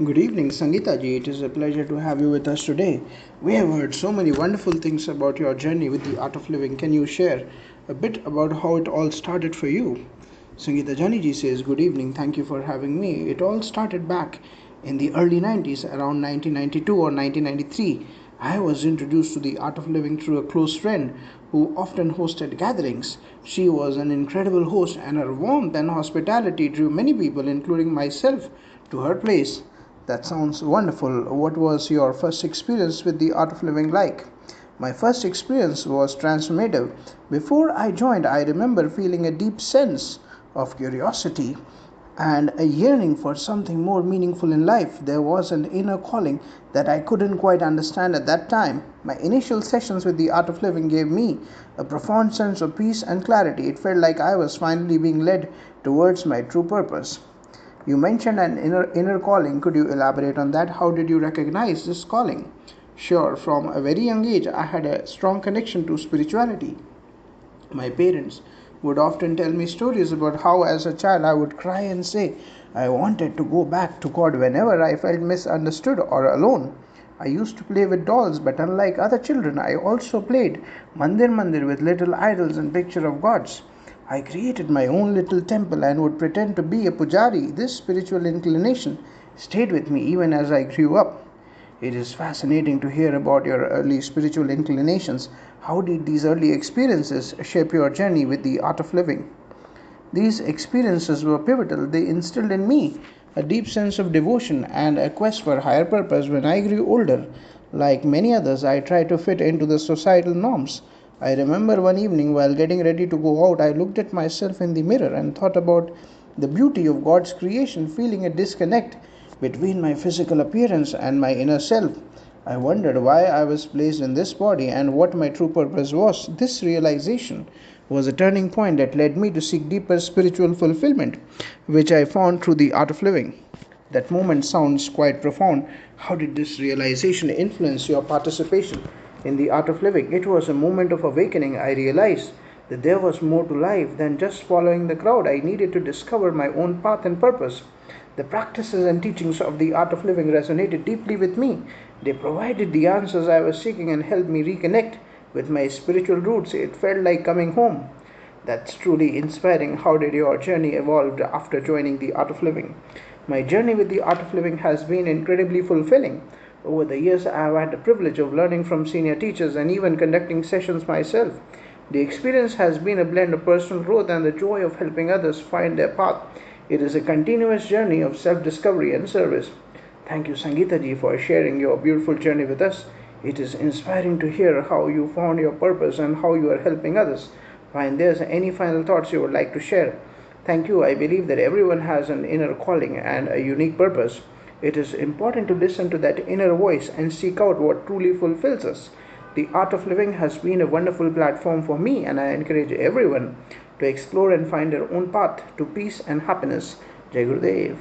Good evening, Sangeeta ji. It is a pleasure to have you with us today. We have heard so many wonderful things about your journey with the art of living. Can you share a bit about how it all started for you? Sangeeta Janiji says, Good evening, thank you for having me. It all started back in the early 90s, around 1992 or 1993. I was introduced to the art of living through a close friend who often hosted gatherings. She was an incredible host, and her warmth and hospitality drew many people, including myself, to her place. That sounds wonderful. What was your first experience with the art of living like? My first experience was transformative. Before I joined, I remember feeling a deep sense of curiosity and a yearning for something more meaningful in life. There was an inner calling that I couldn't quite understand at that time. My initial sessions with the art of living gave me a profound sense of peace and clarity. It felt like I was finally being led towards my true purpose. You mentioned an inner calling. Could you elaborate on that? How did you recognize this calling? Sure, from a very young age, I had a strong connection to spirituality. My parents would often tell me stories about how, as a child, I would cry and say I wanted to go back to God whenever I felt misunderstood or alone. I used to play with dolls, but unlike other children, I also played Mandir Mandir with little idols and pictures of gods. I created my own little temple and would pretend to be a pujari. This spiritual inclination stayed with me even as I grew up. It is fascinating to hear about your early spiritual inclinations. How did these early experiences shape your journey with the art of living? These experiences were pivotal. They instilled in me a deep sense of devotion and a quest for higher purpose. When I grew older, like many others, I tried to fit into the societal norms. I remember one evening while getting ready to go out, I looked at myself in the mirror and thought about the beauty of God's creation, feeling a disconnect between my physical appearance and my inner self. I wondered why I was placed in this body and what my true purpose was. This realization was a turning point that led me to seek deeper spiritual fulfillment, which I found through the art of living. That moment sounds quite profound. How did this realization influence your participation in the art of living? It was a moment of awakening. I realized that there was more to life than just following the crowd. I needed to discover my own path and purpose. The practices and teachings of the art of living resonated deeply with me. They provided the answers I was seeking and helped me reconnect with my spiritual roots. It felt like coming home. That's truly inspiring. How did your journey evolve after joining the art of living? My journey with the art of living has been incredibly fulfilling. Over the years, I have had the privilege of learning from senior teachers and even conducting sessions myself. The experience has been a blend of personal growth and the joy of helping others find their path. It is a continuous journey of self discovery and service. Thank you, Sangeeta ji, for sharing your beautiful journey with us. It is inspiring to hear how you found your purpose and how you are helping others. Find there's any final thoughts you would like to share. Thank you. I believe that everyone has an inner calling and a unique purpose. It is important to listen to that inner voice and seek out what truly fulfills us. The art of living has been a wonderful platform for me, and I encourage everyone to explore and find their own path to peace and happiness. Jai Gurudev.